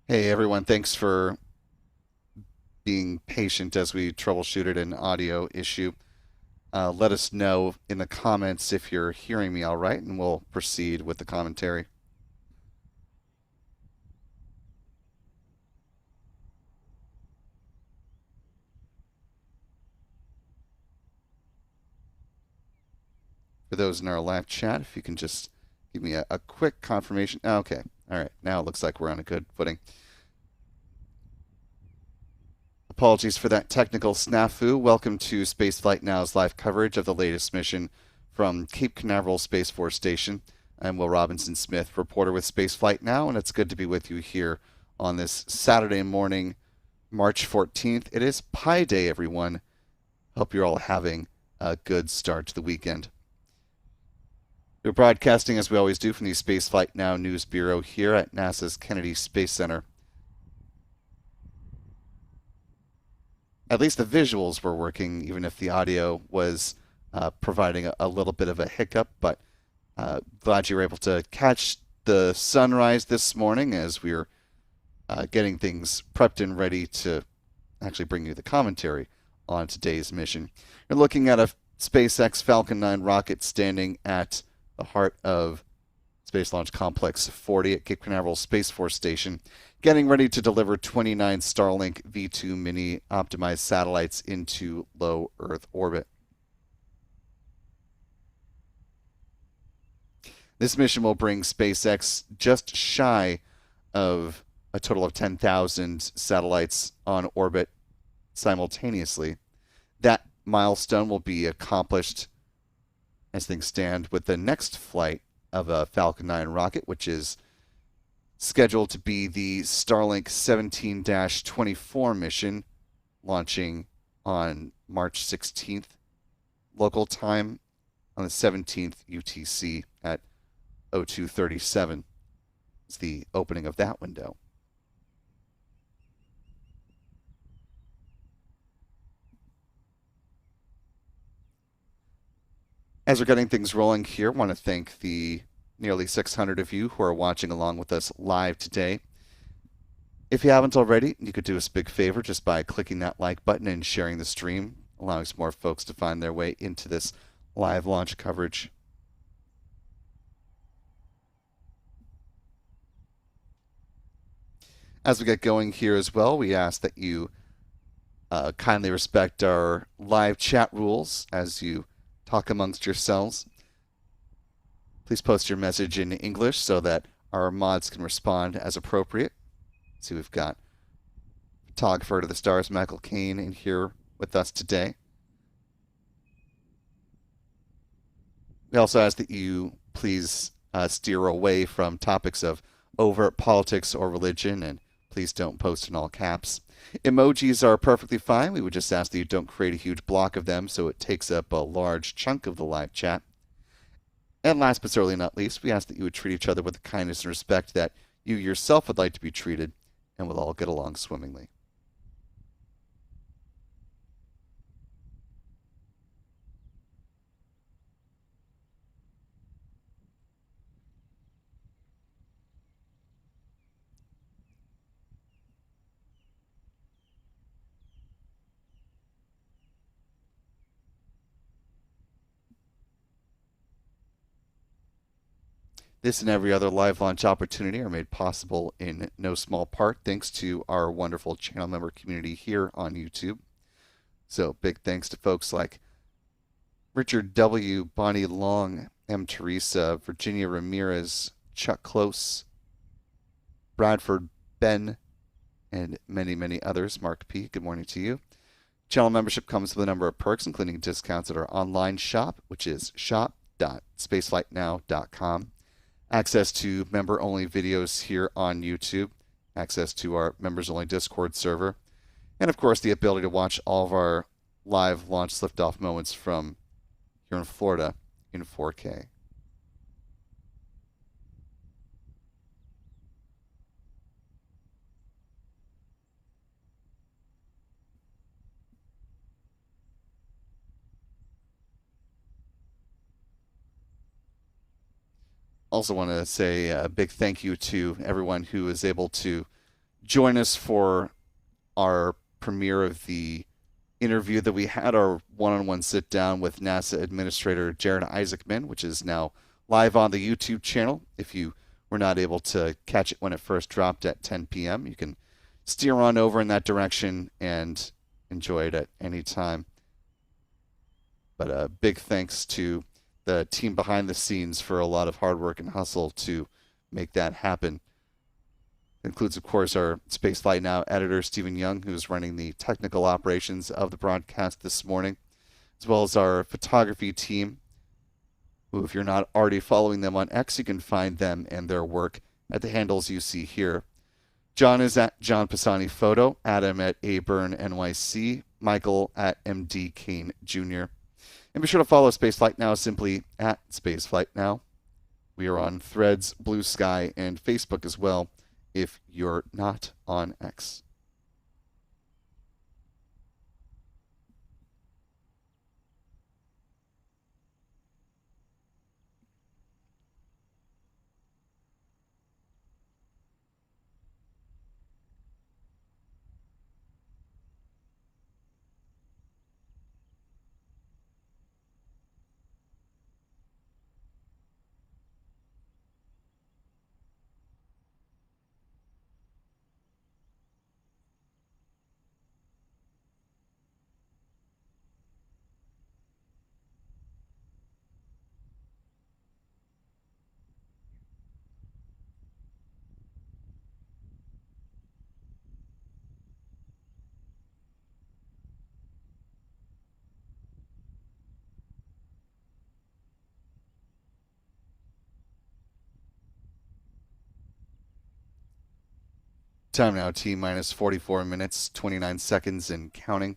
Hey everyone, thanks for being patient as we troubleshooted an audio issue. Let us know in the comments if you're hearing me all right, and we'll proceed with the commentary. For those in our live chat, if you can just give me a quick confirmation. Okay, all right, now it looks like we're on a good footing. Apologies for that technical snafu. Welcome to Spaceflight Now's live coverage of the latest mission from Cape Canaveral Space Force Station. I'm Will Robinson Smith, reporter with Spaceflight Now, and it's good to be with you here on this Saturday morning, March 14th. It is Pi Day, everyone. Hope you're all having a good start to the weekend. We're broadcasting, as we always do, from the Spaceflight Now News Bureau here at NASA's Kennedy Space Center. At least the visuals were working, even if the audio was providing a little bit of a hiccup. But glad you were able to catch the sunrise this morning as we were getting things prepped and ready to actually bring you the commentary on today's mission. You're looking at a SpaceX Falcon 9 rocket standing at the heart of Space Launch Complex 40 at Cape Canaveral Space Force Station, getting ready to deliver 29 Starlink V2 mini optimized satellites into low Earth orbit. This mission will bring SpaceX just shy of a total of 10,000 satellites on orbit simultaneously. That milestone will be accomplished as things stand with the next flight of a Falcon 9 rocket, which is scheduled to be the Starlink 17-24 mission, launching on March 16th local time, on the 17th UTC at 0237 is the opening of that window. As we're getting things rolling here, I want to thank the nearly 600 of you who are watching along with us live today. If you haven't already, you could do us a big favor just by clicking that like button and sharing the stream, allowing some more folks to find their way into this live launch coverage. As we get going here as well, we ask that you kindly respect our live chat rules as you talk amongst yourselves. Please post your message in English so that our mods can respond as appropriate. So we've got photographer to the stars, Michael Kane, in here with us today. We also ask that you please steer away from topics of overt politics or religion, and please don't post in all caps. Emojis are perfectly fine. We would just ask that you don't create a huge block of them so it takes up a large chunk of the live chat. And last but certainly not least, we ask that you would treat each other with the kindness and respect that you yourself would like to be treated, and we'll all get along swimmingly. This and every other live launch opportunity are made possible in no small part thanks to our wonderful channel member community here on YouTube. So big thanks to folks like Richard W., Bonnie Long, M. Teresa, Virginia Ramirez, Chuck Close, Bradford Ben, and many, many others. Mark P., good morning to you. Channel membership comes with a number of perks, including discounts at our online shop, which is shop.spaceflightnow.com. Access to member-only videos here on YouTube, access to our members-only Discord server, and of course the ability to watch all of our live launch liftoff moments from here in Florida in 4K. Also want to say a big thank you to everyone who is able to join us for our premiere of the interview that we had, our one-on-one sit-down with NASA Administrator Jared Isaacman, which is now live on the YouTube channel. If you were not able to catch it when it first dropped at 10 p.m., you can steer on over in that direction and enjoy it at any time. But a big thanks to the team behind the scenes for a lot of hard work and hustle to make that happen. It includes, of course, our Spaceflight Now editor, Stephen Young, who's running the technical operations of the broadcast this morning, as well as our photography team, who, if you're not already following them on X, you can find them and their work at the handles you see here. John is at John Pisani Photo, Adam at Aburn NYC, Michael at MD Kane Jr. And be sure to follow Spaceflight Now simply at Spaceflight Now. We are on Threads, Blue Sky, and Facebook as well if you're not on X. Time now, T-minus 44 minutes, 29 seconds and counting.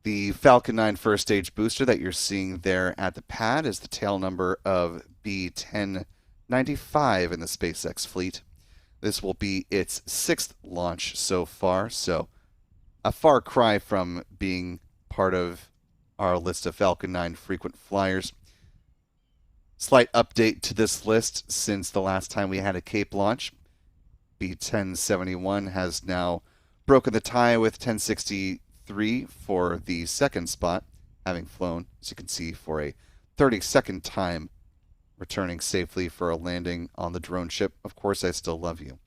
The Falcon 9 first stage booster that you're seeing there at the pad is the tail number of B1095 in the SpaceX fleet. This will be its 6th launch so far, so a far cry from being part of our list of Falcon 9 frequent flyers. Slight update to this list since the last time we had a Cape launch. B1071 has now broken the tie with 1063 for the second spot, having flown, as you can see, for a 32nd time, returning safely for a landing on the drone ship. Of course, I still love you.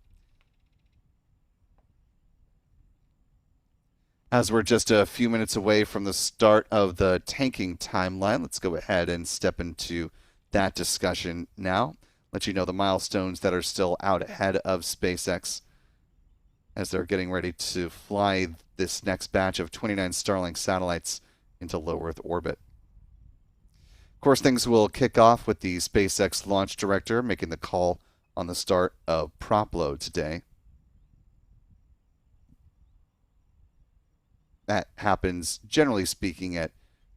As we're just a few minutes away from the start of the tanking timeline, let's go ahead and step into that discussion now. Let you know the milestones that are still out ahead of SpaceX as they're getting ready to fly this next batch of 29 Starlink satellites into low Earth orbit. Of course, things will kick off with the SpaceX launch director making the call on the start of prop load today. That happens, generally speaking, at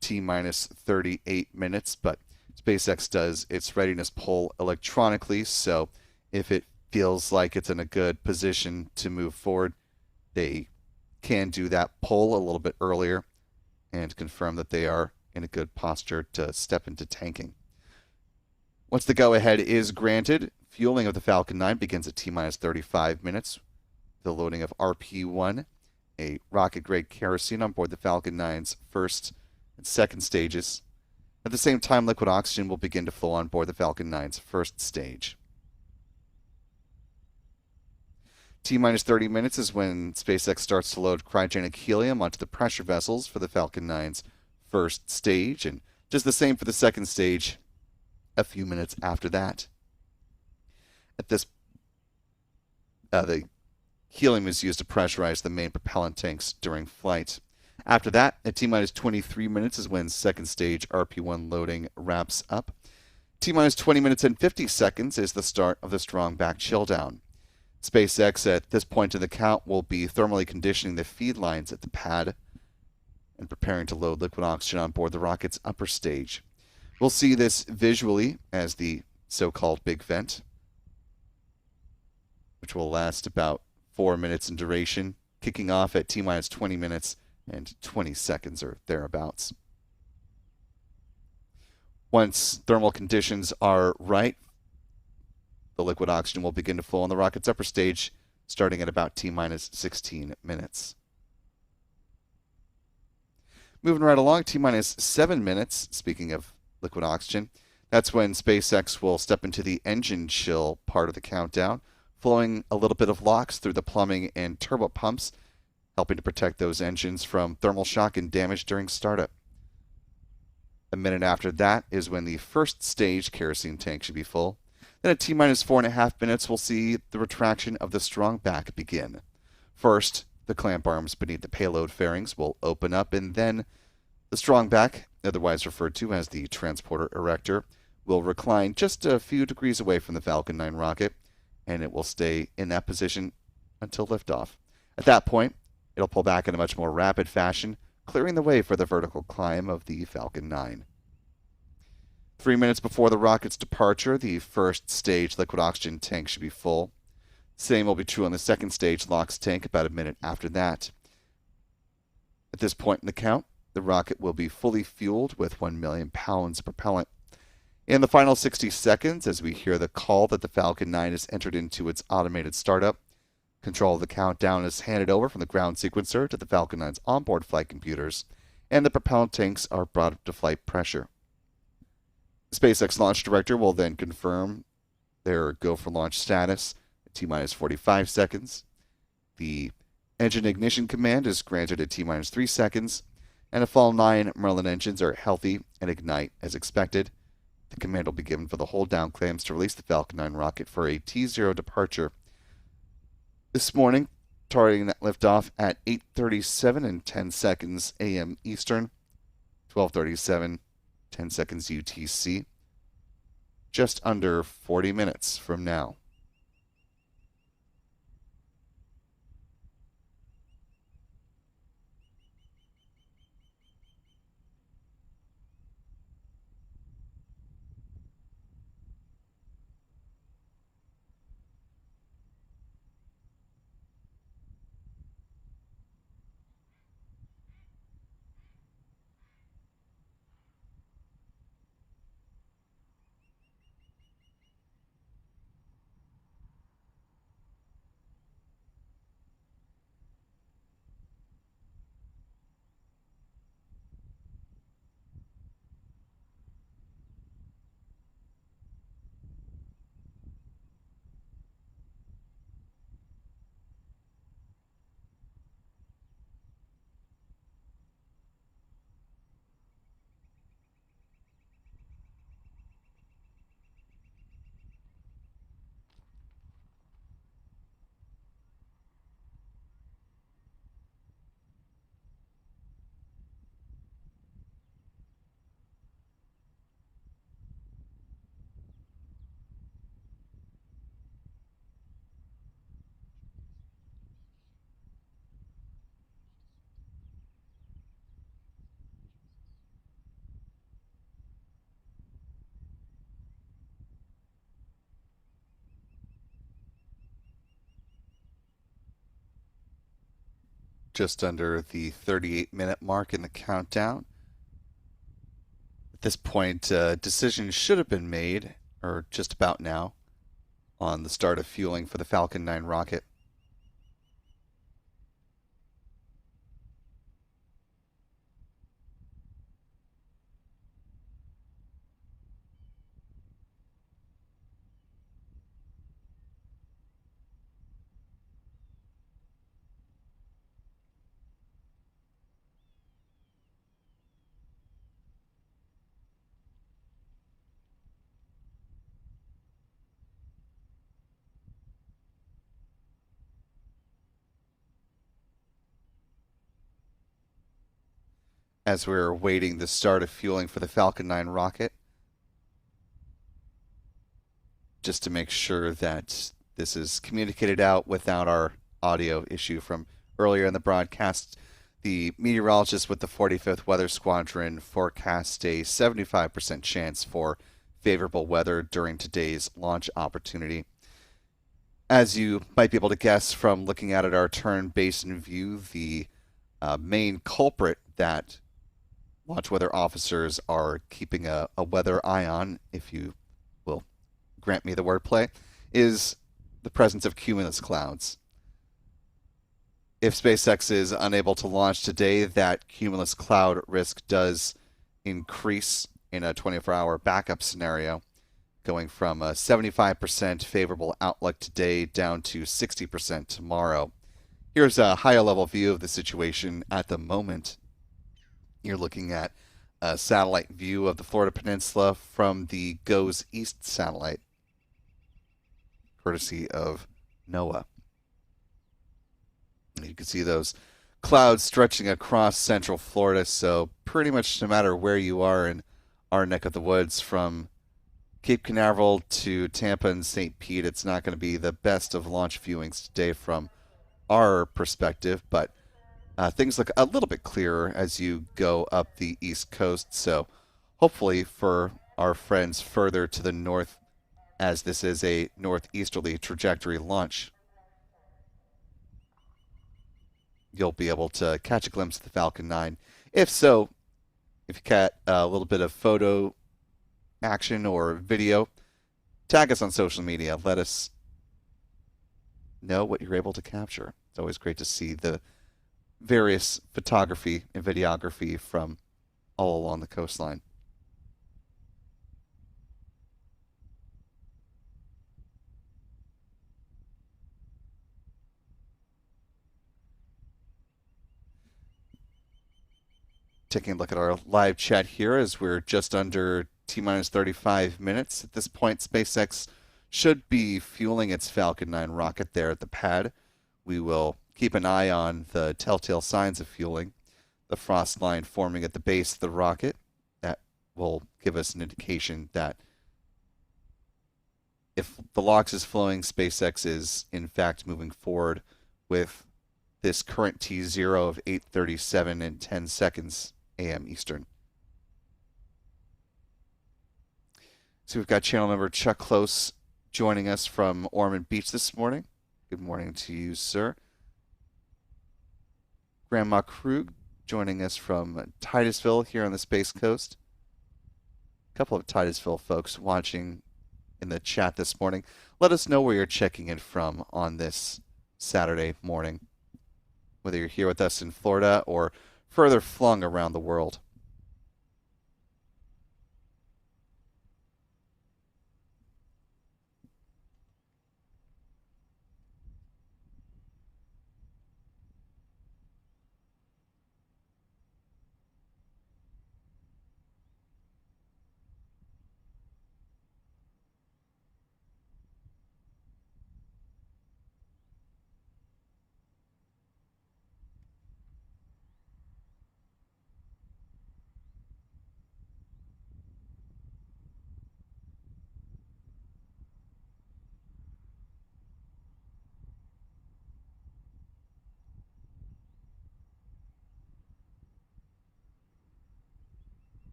T-minus 38 minutes, but SpaceX does its readiness poll electronically, so if it feels like it's in a good position to move forward, they can do that poll a little bit earlier and confirm that they are in a good posture to step into tanking. Once the go-ahead is granted, fueling of the Falcon 9 begins at T-minus 35 minutes. The loading of RP-1, a rocket-grade kerosene on board the Falcon 9's first and second stages. At the same time, liquid oxygen will begin to flow on board the Falcon 9's first stage. T-minus 30 minutes is when SpaceX starts to load cryogenic helium onto the pressure vessels for the Falcon 9's first stage, and just the same for the second stage a few minutes after that. At this, the helium is used to pressurize the main propellant tanks during flight. After that, at T-minus 23 minutes is when second stage RP-1 loading wraps up. T-minus 20 minutes and 50 seconds is the start of the strong back chill down. SpaceX at this point in the count will be thermally conditioning the feed lines at the pad and preparing to load liquid oxygen on board the rocket's upper stage. We'll see this visually as the so-called big vent, which will last about 4 minutes in duration, kicking off at T-minus 20 minutes and 20 seconds or thereabouts. Once thermal conditions are right, the liquid oxygen will begin to flow on the rocket's upper stage starting at about T-minus 16 minutes. Moving right along, T-minus 7 minutes, speaking of liquid oxygen, that's when SpaceX will step into the engine chill part of the countdown, flowing a little bit of LOX through the plumbing and turbo pumps, helping to protect those engines from thermal shock and damage during startup. A minute after that is when the first stage kerosene tank should be full. Then at T-minus 4.5 minutes, we'll see the retraction of the strong back begin. First, the clamp arms beneath the payload fairings will open up, and then the strong back, otherwise referred to as the transporter erector, will recline just a few degrees away from the Falcon 9 rocket, and it will stay in that position until liftoff. At that point, it'll pull back in a much more rapid fashion, clearing the way for the vertical climb of the Falcon 9. 3 minutes before the rocket's departure, the first stage liquid oxygen tank should be full. Same will be true on the second stage LOX tank about a minute after that. At this point in the count, the rocket will be fully fueled with 1 million pounds of propellant. In the final 60 seconds, as we hear the call that the Falcon 9 has entered into its automated startup, control of the countdown is handed over from the ground sequencer to the Falcon 9's onboard flight computers, and the propellant tanks are brought up to flight pressure. The SpaceX launch director will then confirm their go for launch status at T-minus 45 seconds. The engine ignition command is granted at T-minus 3 seconds, and if all 9 Merlin engines are healthy and ignite as expected, the command will be given for the hold down clamps to release the Falcon 9 rocket for a T0 departure. This morning, targeting that liftoff at 8:37 and 10 seconds a.m. Eastern, 12:37, 10 seconds UTC, just under 40 minutes from now. Just under the 38-minute mark in the countdown. At this point, a decision should have been made, or just about now, on the start of fueling for the Falcon 9 rocket. As we're awaiting the start of fueling for the Falcon 9 rocket, just to make sure that this is communicated out without our audio issue from earlier in the broadcast, the meteorologist with the 45th Weather Squadron forecast a 75% chance for favorable weather during today's launch opportunity. As you might be able to guess from looking at our turn basin view, the main culprit that launch weather officers are keeping a weather eye on, if you will grant me the wordplay, is the presence of cumulus clouds. If SpaceX is unable to launch today, that cumulus cloud risk does increase in a 24-hour backup scenario, going from a 75% favorable outlook today down to 60% tomorrow. Here's a higher level view of the situation at the moment. You're looking at a satellite view of the Florida Peninsula from the GOES East satellite, courtesy of NOAA. You can see those clouds stretching across central Florida, so pretty much no matter where you are in our neck of the woods, from Cape Canaveral to Tampa and St. Pete, it's not going to be the best of launch viewings today from our perspective, but things look a little bit clearer as you go up the East Coast, so hopefully for our friends further to the north, as this is a northeasterly trajectory launch, you'll be able to catch a glimpse of the Falcon 9. If so, if you got a little bit of photo action or video, tag us on social media. Let us know what you're able to capture. It's always great to see the various photography and videography from all along the coastline. Taking a look at our live chat here as we're just under T-minus 35 minutes. At this point, SpaceX should be fueling its Falcon 9 rocket there at the pad. We will keep an eye on the telltale signs of fueling. The frost line forming at the base of the rocket. That will give us an indication that if the LOX is flowing, SpaceX is in fact moving forward with this current T0 of 8:37 and 10 seconds a.m. Eastern. So we've got channel member Chuck Close joining us from Ormond Beach this morning. Good morning to you, sir. Grandma Krug joining us from Titusville here on the Space Coast. A couple of Titusville folks watching in the chat this morning. Let us know where you're checking in from on this Saturday morning, whether you're here with us in Florida or further flung around the world.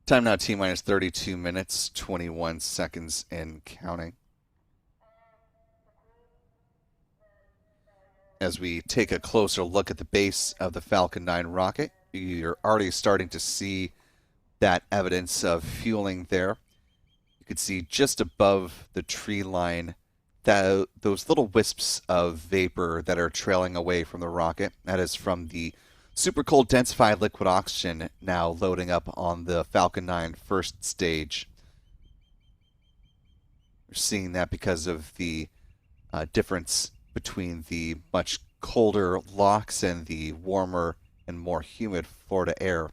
Time now T-minus 32 minutes, 21 seconds and counting. As we take a closer look at the base of the Falcon 9 rocket, you're already starting to see that evidence of fueling there. You can see just above the tree line that those little wisps of vapor that are trailing away from the rocket. That is from the super cold densified liquid oxygen now loading up on the Falcon 9 first stage. We're seeing that because of the difference between the much colder LOX and the warmer and more humid Florida air.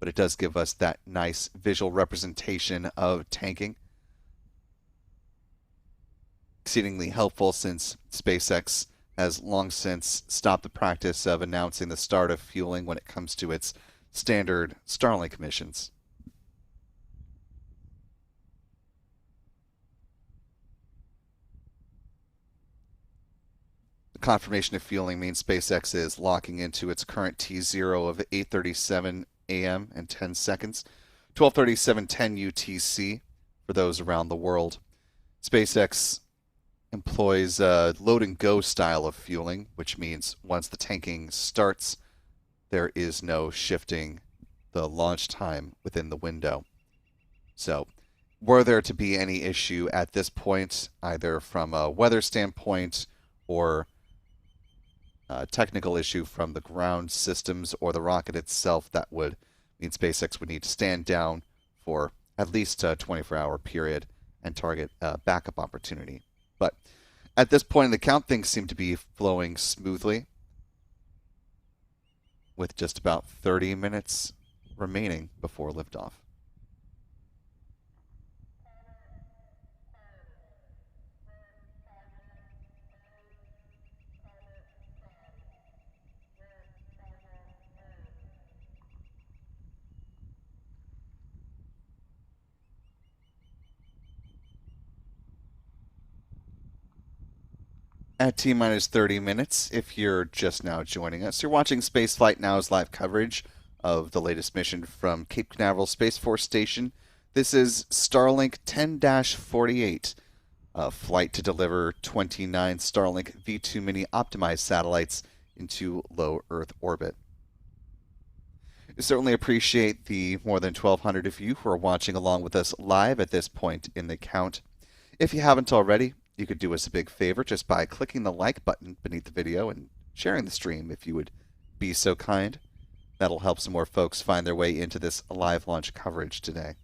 But it does give us that nice visual representation of tanking. Exceedingly helpful since SpaceX has long since stopped the practice of announcing the start of fueling when it comes to its standard Starlink missions. The confirmation of fueling means SpaceX is locking into its current T0 of 8:37 a.m. and 10 seconds, 12:37:10 UTC for those around the world. SpaceX employs a load and go style of fueling, which means once the tanking starts, there is no shifting the launch time within the window. So, were there to be any issue at this point, either from a weather standpoint or a technical issue from the ground systems or the rocket itself, that would mean SpaceX would need to stand down for at least a 24-hour period and target a backup opportunity. But at this point in the count, things seem to be flowing smoothly with just about 30 minutes remaining before liftoff. At T minus 30 minutes, if you're just now joining us, you're watching Spaceflight Now's live coverage of the latest mission from Cape Canaveral Space Force Station. This is Starlink 10-48, a flight to deliver 29 Starlink V2 Mini optimized satellites into low Earth orbit. We certainly appreciate the more than 1,200 of you who are watching along with us live at this point in the count. If you haven't already, you could do us a big favor just by clicking the like button beneath the video and sharing the stream if you would be so kind. That'll help some more folks find their way into this live launch coverage today.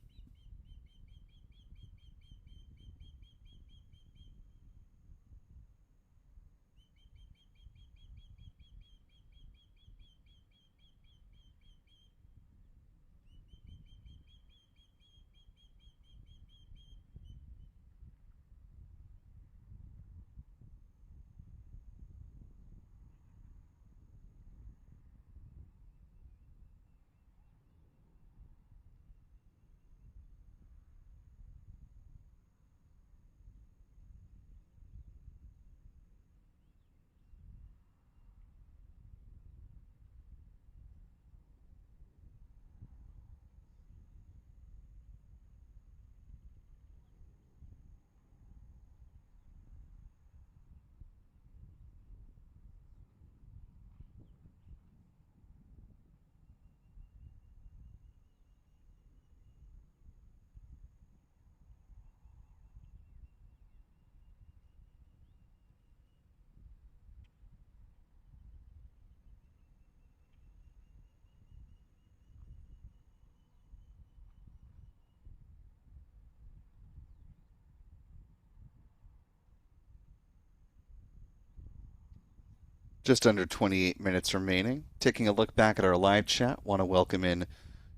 Just under 28 minutes remaining. Taking a look back at our live chat, want to welcome in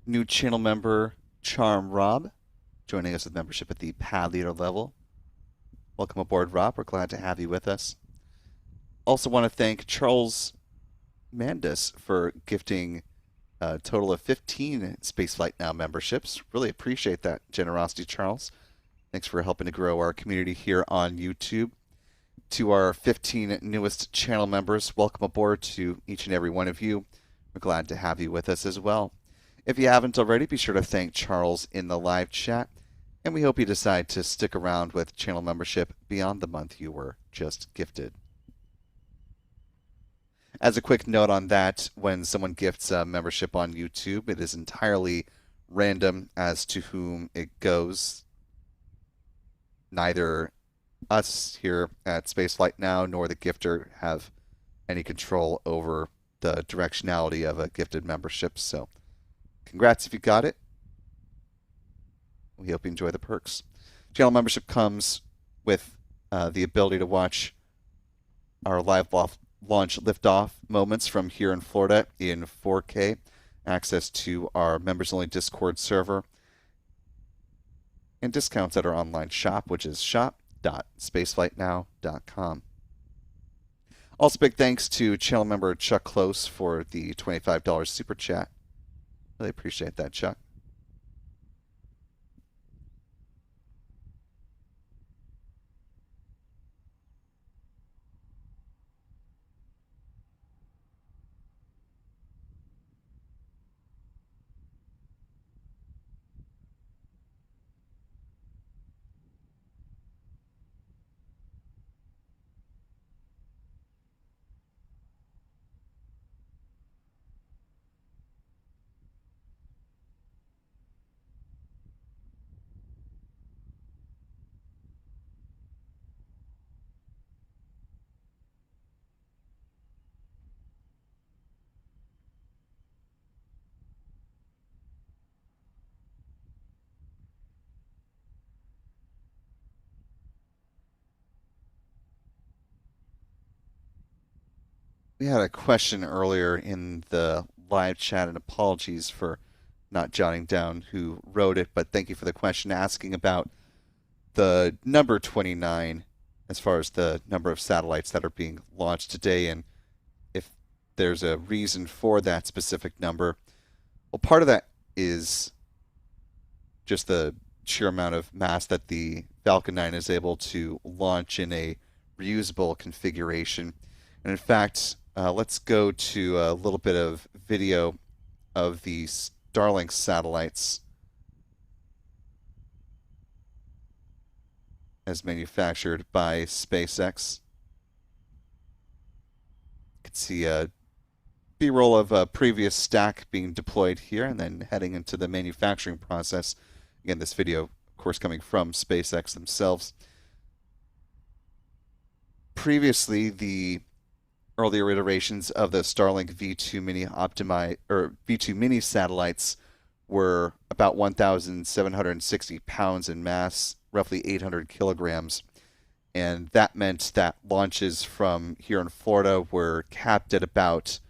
new channel member Charm Rob, joining us with membership at the pad leader level. Welcome aboard, Rob. We're glad to have you with us. Also want to thank Charles Mandus for gifting a total of 15 Spaceflight Now memberships. Really appreciate that generosity, Charles. Thanks for helping to grow our community here on YouTube. To our 15 newest channel members, welcome aboard to each and every one of you. We're glad to have you with us as well. If you haven't already, be sure to thank Charles in the live chat, and we hope you decide to stick around with channel membership beyond the month you were just gifted. As a quick note on that, when someone gifts a membership on YouTube, it is entirely random as to whom it goes. Neither us here at Spaceflight Now nor the gifter have any control over the directionality of a gifted membership. So congrats if you got it. We hope you enjoy the perks. Channel membership comes with the ability to watch our live launch liftoff moments from here in Florida in 4K, access to our members-only Discord server, and discounts at our online shop, which is shop.spaceflightnow.com. Also, big thanks to channel member Chuck Close for the $25 super chat. Really appreciate that, Chuck. We had a question earlier in the live chat, and apologies for not jotting down who wrote it, but thank you for the question asking about the number 29 as far as the number of satellites that are being launched today and if there's a reason for that specific number. Well, part of that is just the sheer amount of mass that the Falcon 9 is able to launch in a reusable configuration. And in fact, let's go to a little bit of video of the Starlink satellites as manufactured by SpaceX. You can see a B-roll of a previous stack being deployed here and then heading into the manufacturing process. Again, this video, of course, coming from SpaceX themselves. Previously, the earlier iterations of the Starlink V2 Mini satellites were about 1,760 pounds in mass, roughly 800 kilograms. And that meant that launches from here in Florida were capped at about,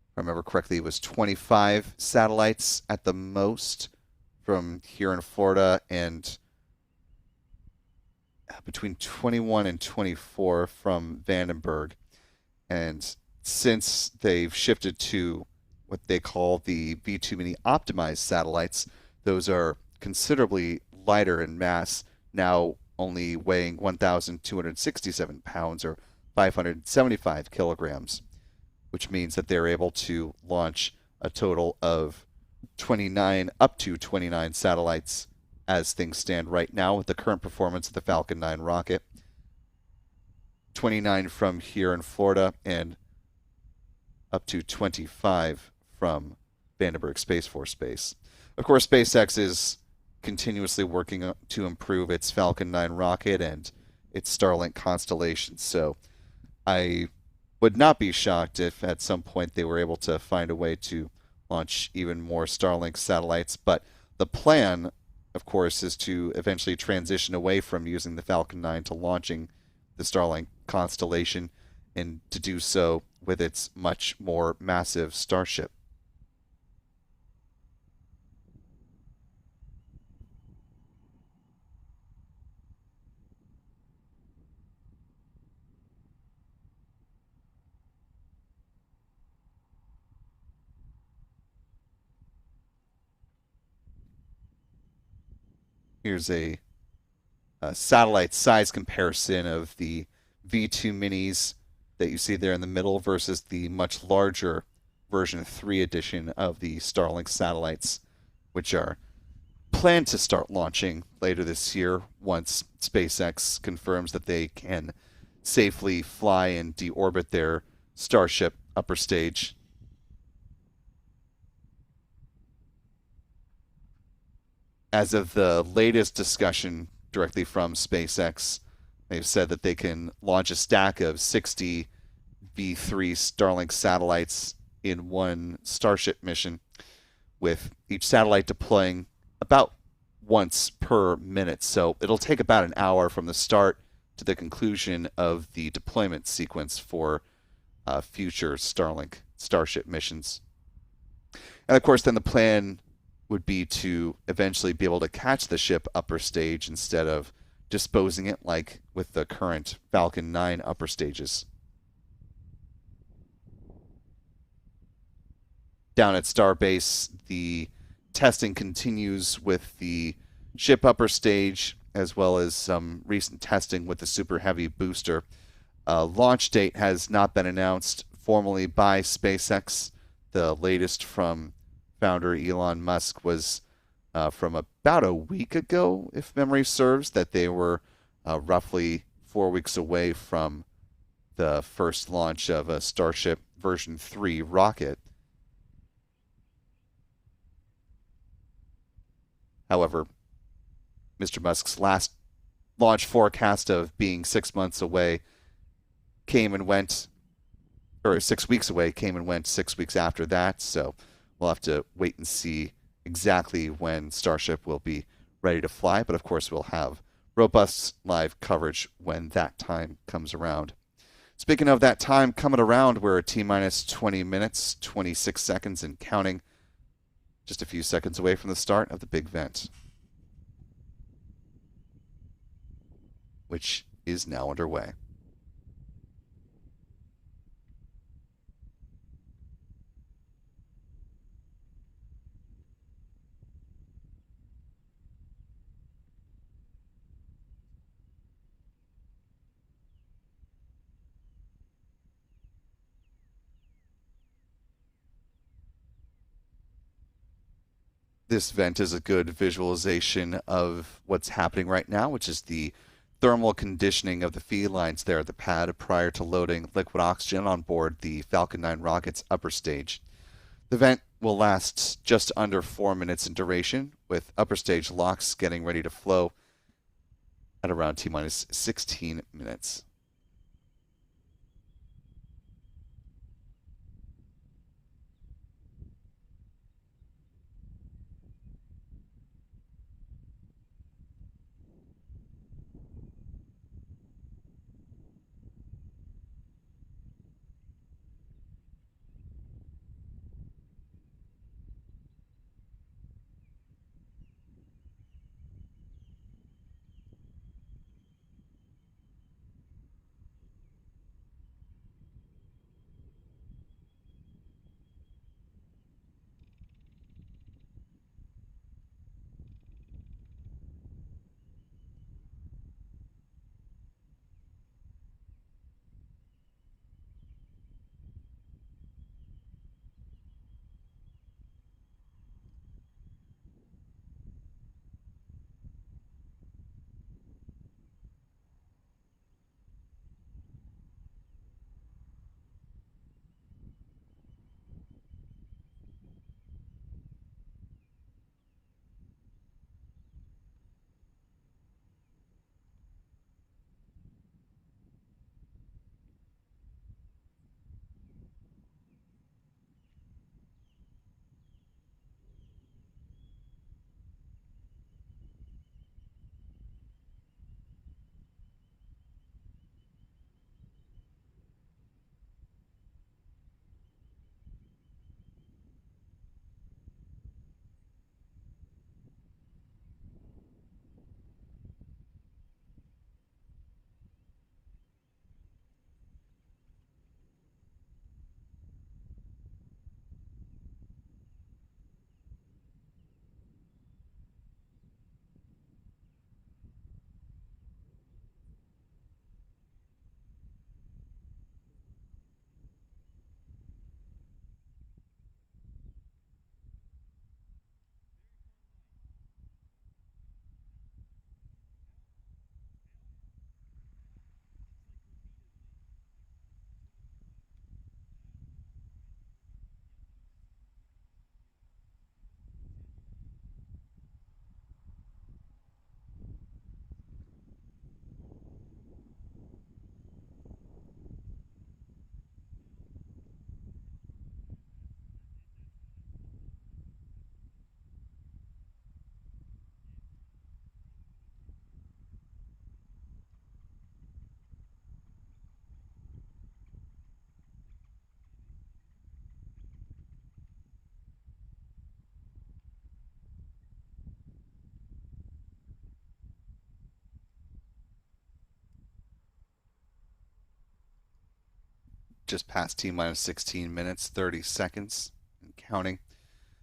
if I remember correctly, it was 25 satellites at the most from here in Florida, and between 21 and 24 from Vandenberg. And since they've shifted to what they call the V2 Mini optimized satellites, those are considerably lighter in mass, now only weighing 1,267 pounds or 575 kilograms, which means that they're able to launch a total of 29, up to 29 satellites as things stand right now with the current performance of the Falcon 9 rocket. 29 from here in Florida and up to 25 from Vandenberg Space Force Base. Of course, SpaceX is continuously working to improve its Falcon 9 rocket and its Starlink constellation, so I would not be shocked if at some point they were able to find a way to launch even more Starlink satellites. But the plan, of course, is to eventually transition away from using the Falcon 9 to launching the Starlink constellation, and to do so with its much more massive Starship. Here's a satellite size comparison of the V2 minis that you see there in the middle versus the much larger version 3 edition of the Starlink satellites, which are planned to start launching later this year once SpaceX confirms that they can safely fly and deorbit their Starship upper stage. As of the latest discussion directly from SpaceX, they've said that they can launch a stack of 60 V3 Starlink satellites in one Starship mission, with each satellite deploying about once per minute. So it'll take about an hour from the start to the conclusion of the deployment sequence for future Starship missions. And of course, then the plan would be to eventually be able to catch the ship upper stage instead of disposing it like with the current Falcon 9 upper stages. down at Starbase, the testing continues with the ship upper stage, as well as some recent testing with the Super Heavy booster. Launch date has not been announced formally by SpaceX. The latest from founder Elon Musk was from about a week ago, if memory serves, that they were roughly 4 weeks away from the first launch of a Starship version 3 rocket. However, Mr. Musk's last launch forecast of being 6 months away came and went, or 6 weeks away came and went 6 weeks after that. So we'll have to wait and see exactly when Starship will be ready to fly. But of course, we'll have robust live coverage when that time comes around. Speaking of that time coming around, we're at T-minus 20 minutes, 26 seconds and counting. Just a few seconds away from the start of the big vent, which is now underway. This vent is a good visualization of what's happening right now, which is the thermal conditioning of the feed lines there at the pad prior to loading liquid oxygen on board the Falcon 9 rocket's upper stage. The vent will last just under 4 minutes in duration, with upper stage locks getting ready to flow at around T-minus 16 minutes. Just past T-minus 16 minutes, 30 seconds and counting.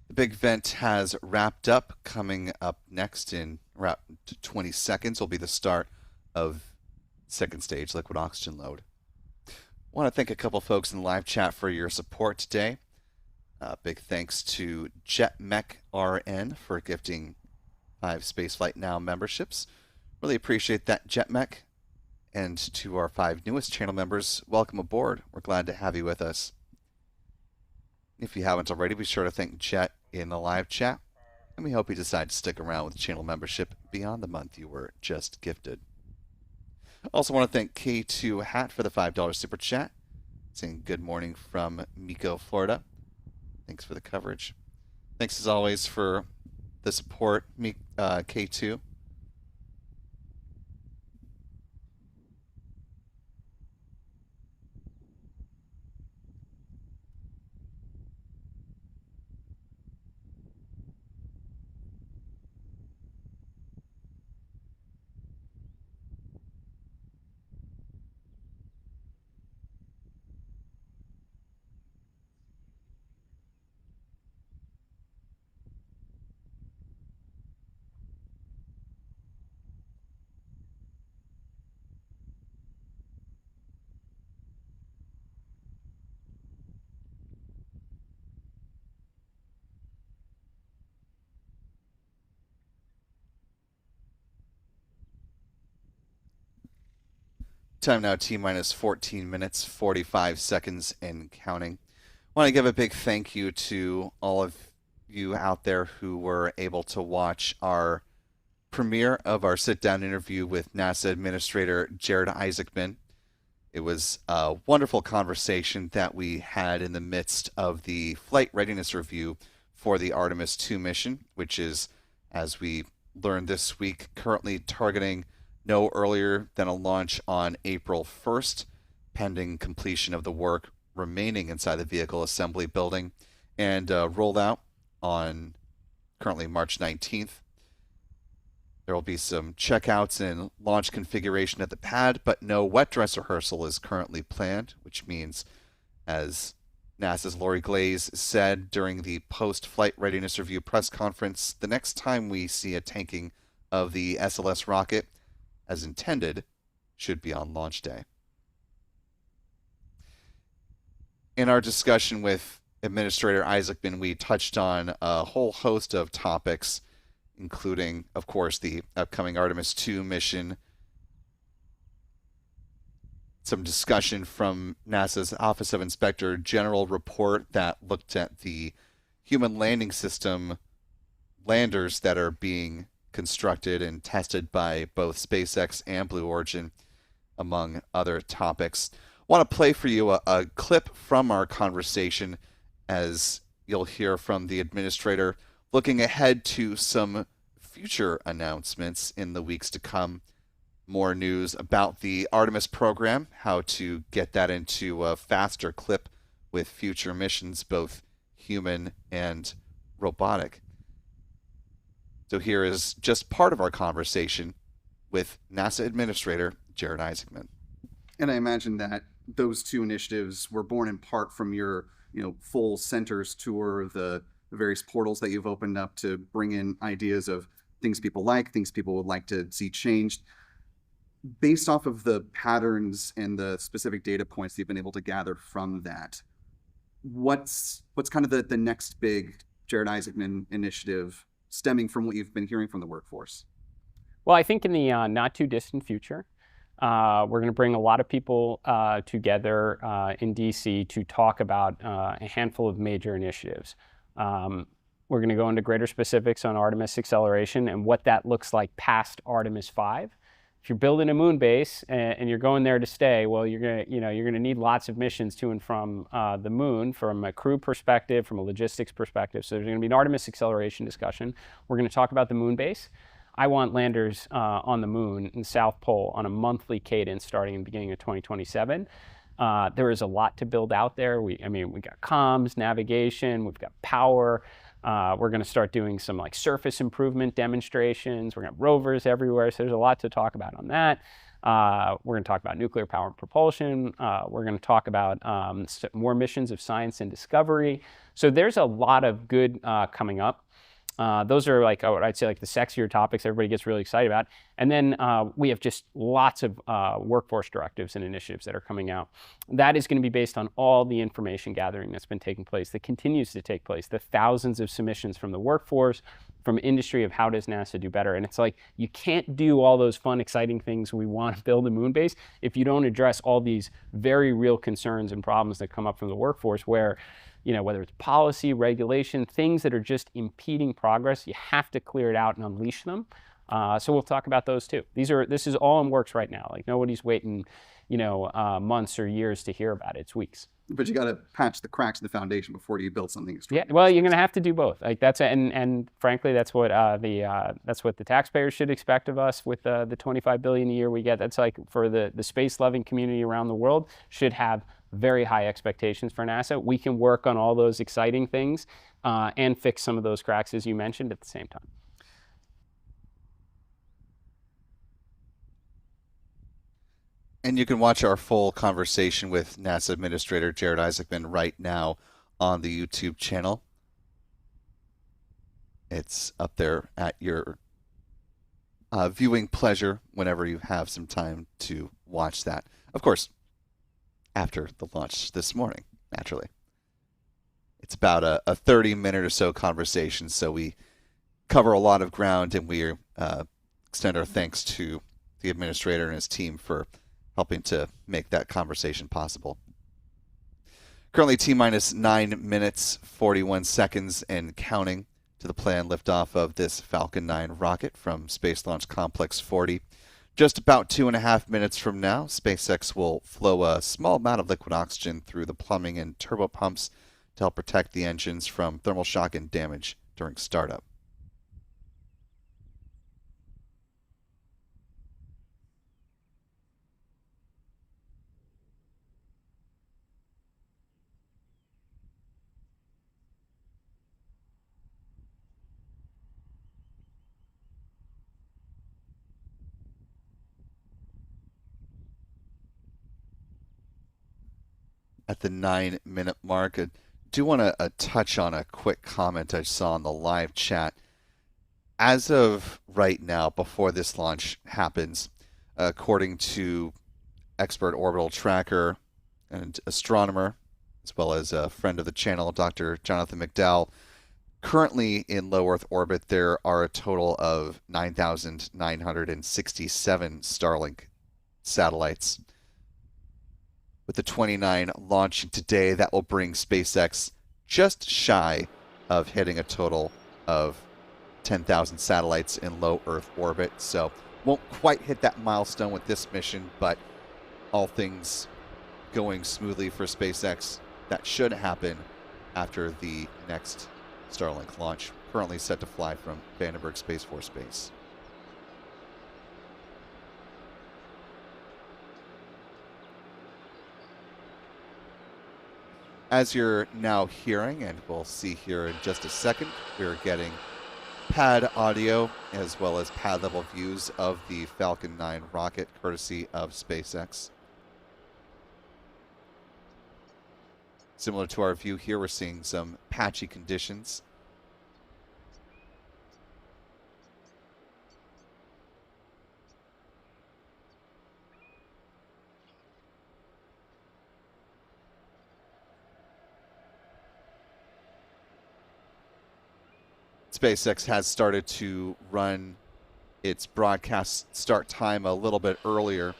The big event has wrapped up. Coming up next in around 20 seconds will be the start of second stage liquid oxygen load. I want to thank a couple folks in the live chat for your support today. Big thanks to JetMech RN for gifting 5 Spaceflight Now memberships. Really appreciate that, JetMech. And to our 5 newest channel members, welcome aboard. We're glad to have you with us. If you haven't already, be sure to thank Jet in the live chat. And we hope you decide to stick around with channel membership beyond the month you were just gifted. Also want to thank K2 Hat for the $5 super chat. Saying good morning from Mico, Florida. Thanks for the coverage. Thanks as always for the support, K2. Time now, T-minus 14 minutes, 45 seconds and counting. I want to give a big thank you to all of you out there who were able to watch our premiere of our sit-down interview with NASA Administrator Jared Isaacman. It was a wonderful conversation that we had in the midst of the flight readiness review for the Artemis II mission, which is, as we learned this week, currently targeting no earlier than a launch on April 1st, pending completion of the work remaining inside the vehicle assembly building, and rolled out on currently March 19th. There will be some checkouts and launch configuration at the pad, but no wet dress rehearsal is currently planned, which means, as NASA's Lori Glaze said during the post-flight readiness review press conference, the next time we see a tanking of the SLS rocket, as intended, should be on launch day. In our discussion with Administrator Isaacman, we touched on a whole host of topics, including, of course, the upcoming Artemis II mission, some discussion from NASA's Office of Inspector General report that looked at the human landing system landers that are being constructed and tested by both SpaceX and Blue Origin, among other topics. I want to play for you a clip from our conversation, as you'll hear from the administrator looking ahead to some future announcements in the weeks to come. More news about the Artemis program, how to get that into a faster clip with future missions, both human and robotic. So here is just part of our conversation with NASA Administrator Jared Isaacman. And I imagine that those two initiatives were born in part from your, full centers tour, the various portals that you've opened up to bring in ideas of things people like, things people would like to see changed. Based off of the patterns and the specific data points that you've been able to gather from that, what's kind of the next big Jared Isaacman initiative stemming from what you've been hearing from the workforce? Well, I think in the not too distant future, we're going to bring a lot of people together in DC to talk about a handful of major initiatives. We're going to go into greater specifics on Artemis acceleration and what that looks like past Artemis 5. If you're building a moon base and you're going there to stay, well, you're going to need lots of missions to and from the moon from a crew perspective, from a logistics perspective. So there's going to be an Artemis acceleration discussion. We're going to talk about the moon base. I want landers on the moon in the South Pole on a monthly cadence starting in the beginning of 2027. There is a lot to build out there. We got comms, navigation, we've got power. We're going to start doing some surface improvement demonstrations. We're going to have rovers everywhere, so there's a lot to talk about on that. We're going to talk about nuclear power and propulsion. We're going to talk about more missions of science and discovery. So there's a lot of good coming up. Those are like, what I'd say, like the sexier topics everybody gets really excited about. And then we have just lots of workforce directives and initiatives that are coming out. That is going to be based on all the information gathering that's been taking place, that continues to take place, the thousands of submissions from the workforce, from industry of how does NASA do better. And it's like, you can't do all those fun, exciting things we want to build a moon base if you don't address all these very real concerns and problems that come up from the workforce where, whether it's policy, regulation, things that are just impeding progress, you have to clear it out and unleash them. So we'll talk about those too. This is all in works right now. Like nobody's waiting, months or years to hear about it. It's weeks. But you got to patch the cracks in the foundation before you build something extraordinary. Yeah, well, you're going to have to do both. Like and frankly, that's what the taxpayers should expect of us with the $25 billion a year we get. That's like for the space-loving community around the world should have very high expectations for NASA. We can work on all those exciting things and fix some of those cracks, as you mentioned, at the same time. And you can watch our full conversation with NASA Administrator Jared Isaacman right now on the YouTube channel. It's up there at your viewing pleasure whenever you have some time to watch that. Of course, after the launch this morning, naturally. It's about a 30-minute or so conversation, so we cover a lot of ground, and we extend our thanks to the administrator and his team for helping to make that conversation possible. Currently T-minus 9 minutes, 41 seconds, and counting to the planned liftoff of this Falcon 9 rocket from Space Launch Complex 40. Just about 2.5 minutes from now, SpaceX will flow a small amount of liquid oxygen through the plumbing and turbo pumps to help protect the engines from thermal shock and damage during startup. At the 9-minute mark, I do want to touch on a quick comment I saw in the live chat. As of right now, before this launch happens, according to expert orbital tracker and astronomer, as well as a friend of the channel, Dr. Jonathan McDowell, currently in low Earth orbit, there are a total of 9,967 Starlink satellites. With the 29 launching today, that will bring SpaceX just shy of hitting a total of 10,000 satellites in low Earth orbit. So won't quite hit that milestone with this mission, but all things going smoothly for SpaceX, that should happen after the next Starlink launch, currently set to fly from Vandenberg Space Force Base. As you're now hearing, and we'll see here in just a second, we're getting pad audio as well as pad level views of the Falcon 9 rocket, courtesy of SpaceX. Similar to our view here, we're seeing some patchy conditions. SpaceX has started to run its broadcast start time a little bit earlier,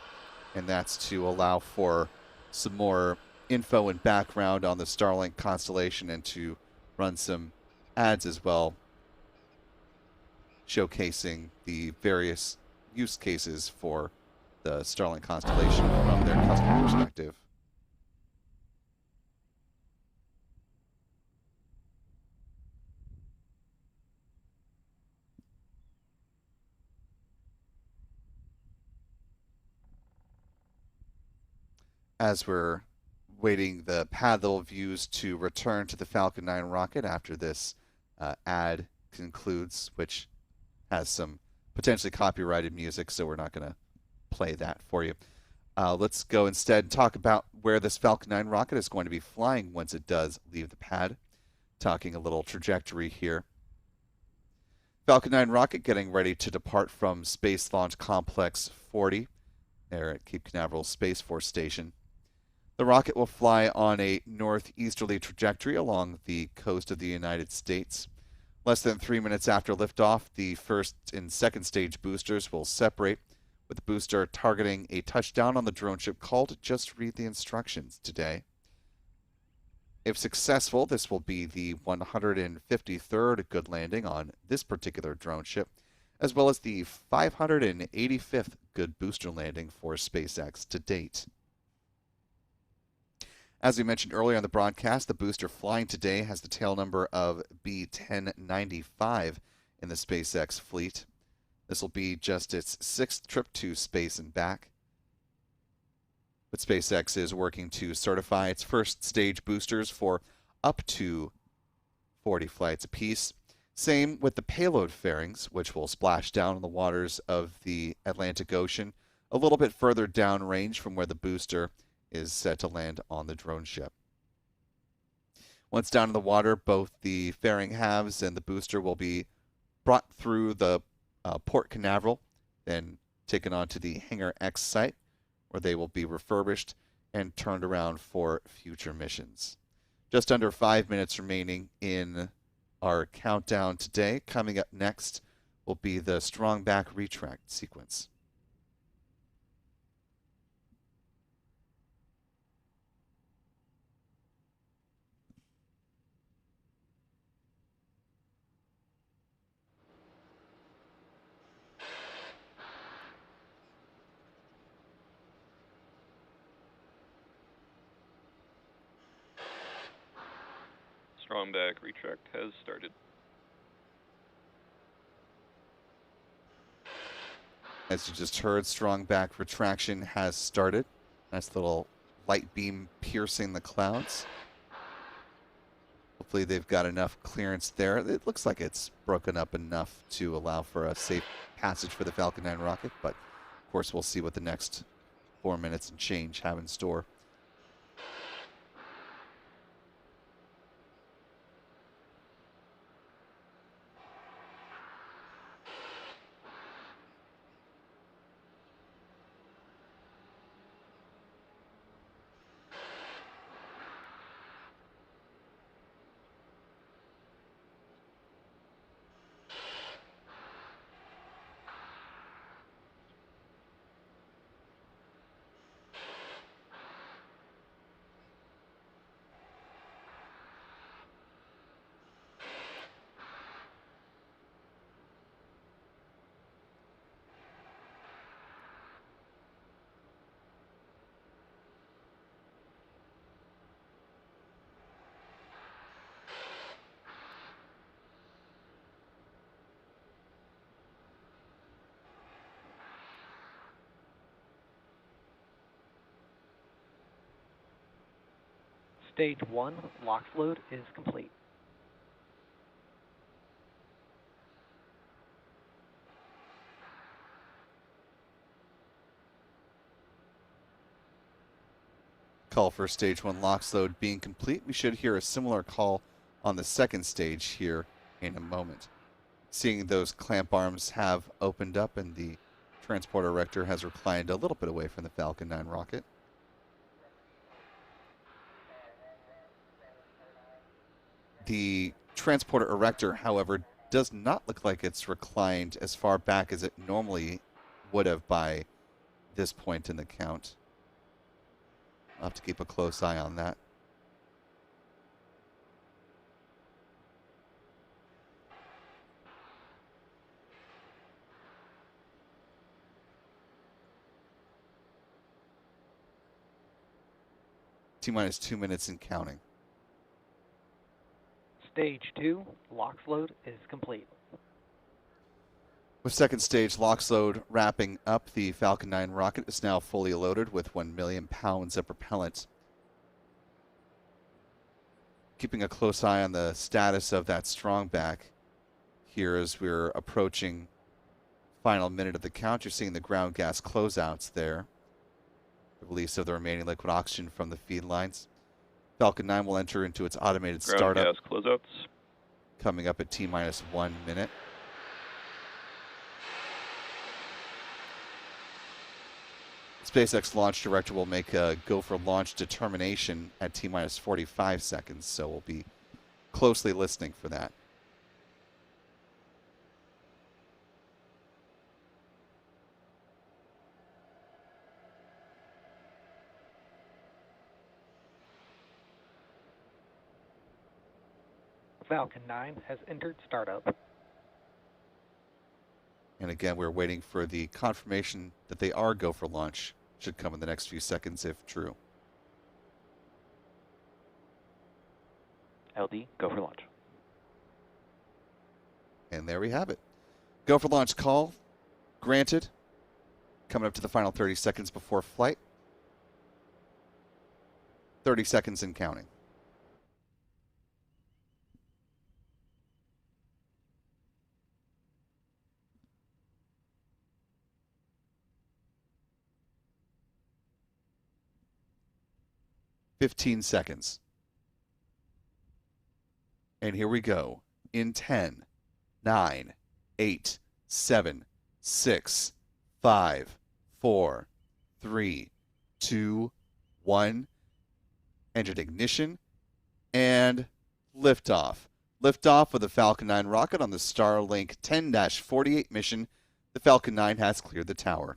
and that's to allow for some more info and background on the Starlink constellation and to run some ads as well, showcasing the various use cases for the Starlink constellation from their customer perspective. As we're waiting the pad level views to return to the Falcon 9 rocket after this ad concludes, which has some potentially copyrighted music, so we're not going to play that for you. Let's go instead and talk about where this Falcon 9 rocket is going to be flying once it does leave the pad. Talking a little trajectory here. Falcon 9 rocket getting ready to depart from Space Launch Complex 40 there at Cape Canaveral Space Force Station. The rocket will fly on a northeasterly trajectory along the coast of the United States. Less than 3 minutes after liftoff, the first and second stage boosters will separate, with the booster targeting a touchdown on the drone ship called Just Read the Instructions today. If successful, this will be the 153rd good landing on this particular drone ship, as well as the 585th good booster landing for SpaceX to date. As we mentioned earlier on the broadcast, the booster flying today has the tail number of B1095 in the SpaceX fleet. This will be just its 6th trip to space and back. But SpaceX is working to certify its first stage boosters for up to 40 flights apiece. Same with the payload fairings, which will splash down in the waters of the Atlantic Ocean, a little bit further downrange from where the booster is set to land on the drone ship. Once down in the water, both the fairing halves and the booster will be brought through the Port Canaveral, then taken onto the Hangar X site, where they will be refurbished and turned around for future missions. Just under 5 minutes remaining in our countdown today. Coming up next will be the strong back retract sequence. Strong back retract has started. As you just heard, strong back retraction has started. Nice little light beam piercing the clouds. Hopefully they've got enough clearance there. It looks like it's broken up enough to allow for a safe passage for the Falcon 9 rocket, but of course we'll see what the next 4 minutes and change have in store. Stage 1 LOX load is complete. Call for stage 1 LOX load being complete. We should hear a similar call on the second stage here in a moment. Seeing those clamp arms have opened up and the transporter erector has reclined a little bit away from the Falcon 9 rocket. The transporter erector, however, does not look like it's reclined as far back as it normally would have by this point in the count. I'll have to keep a close eye on that. T-minus 2 minutes and counting. Stage 2 LOX load is complete. With second stage LOX load wrapping up, the Falcon 9 rocket is now fully loaded with 1 million pounds of propellant. Keeping a close eye on the status of that strong back here as we're approaching final minute of the count. You're seeing the ground gas closeouts there. The release of the remaining liquid oxygen from the feed lines. Falcon 9 will enter into its automated Ground startup gas closeouts. coming up at T-minus 1 minute. SpaceX launch director will make a go for launch determination at T-minus 45 seconds, so we'll be closely listening for that. Falcon 9 has entered startup. And again, we're waiting for the confirmation that they are go for launch. Should come in the next few seconds if true. LD, go for launch. And there we have it. Go for launch call granted. Coming up to the final 30 seconds before flight. 30 seconds and counting. "15 seconds. And here we go. In 10, 9, 8, 7, 6, 5, 4, 3, 2, 1. Engine ignition and liftoff. Liftoff of the Falcon 9 rocket on the Starlink 10-48 mission. The Falcon 9 has cleared the tower.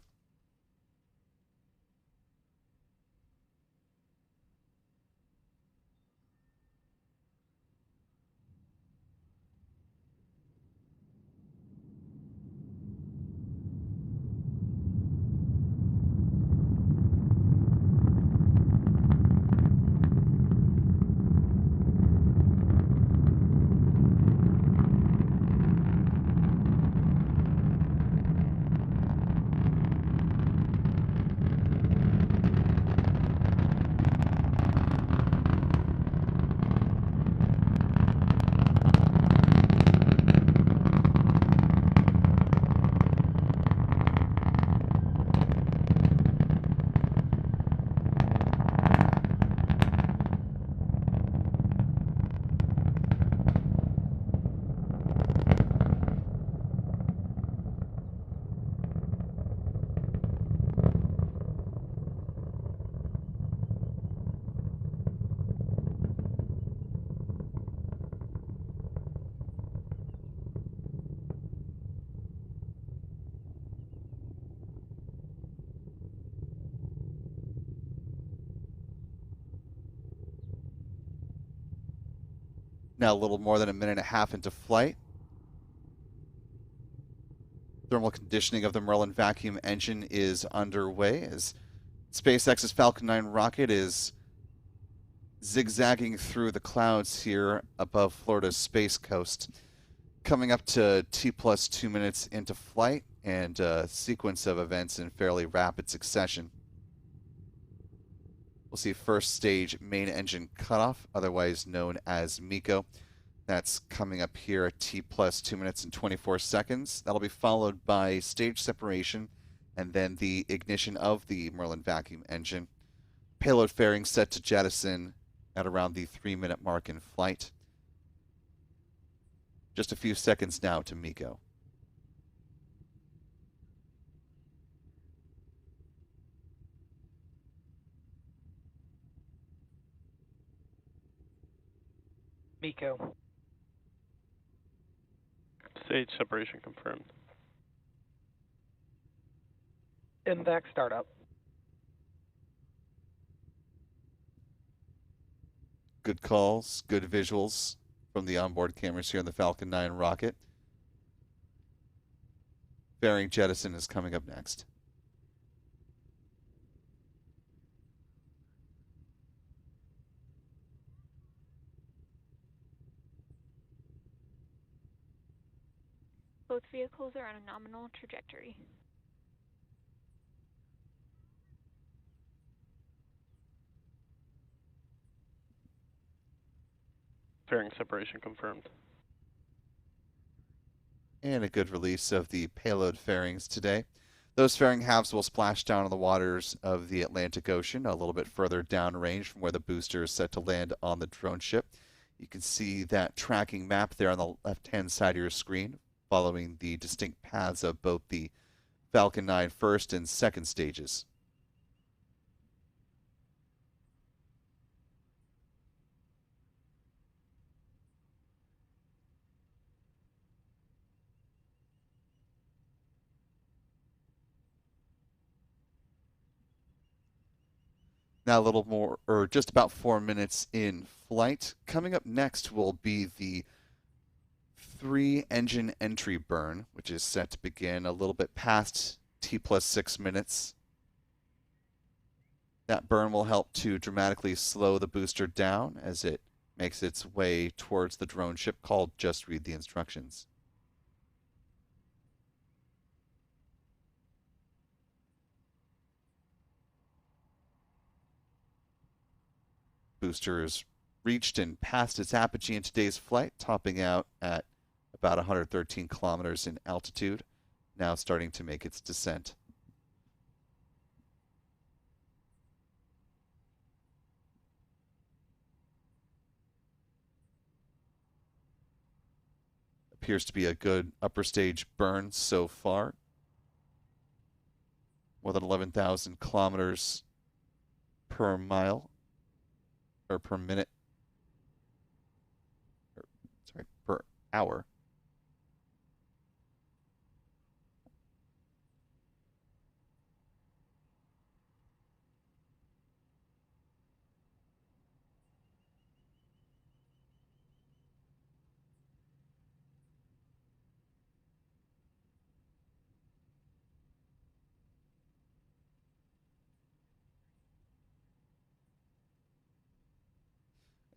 Now a little more than a minute and a half into flight. Thermal conditioning of the Merlin vacuum engine is underway as SpaceX's Falcon 9 rocket is zigzagging through the clouds here above Florida's Space Coast. Coming up to T+2 minutes into flight and a sequence of events in fairly rapid succession. We'll see first stage main engine cutoff, otherwise known as MECO. That's coming up here at T+2 minutes and 24 seconds. That'll be followed by stage separation and then the ignition of the Merlin vacuum engine. Payload fairing set to jettison at around the 3-minute mark in flight. Just a few seconds now to MECO. MECO. Stage separation confirmed. MVAC startup. Good calls, good visuals from the onboard cameras here in the Falcon 9 rocket. Fairing jettison is coming up next. Both vehicles are on a nominal trajectory. Fairing separation confirmed. And a good release of the payload fairings today. Those fairing halves will splash down on the waters of the Atlantic Ocean a little bit further downrange from where the booster is set to land on the drone ship. You can see that tracking map there on the left-hand side of your screen, following the distinct paths of both the Falcon 9 first and second stages. Now a little more, or just about 4 minutes in flight. Coming up next will be the 3-engine entry burn, which is set to begin a little bit past T plus 6 minutes. That burn will help to dramatically slow the booster down as it makes its way towards the drone ship called Just Read the Instructions. Booster has reached and passed its apogee in today's flight, topping out at about 113 kilometers in altitude, now starting to make its descent. Appears to be a good upper stage burn so far. More than 11,000 kilometers per mile, or per minute, or, sorry, per hour.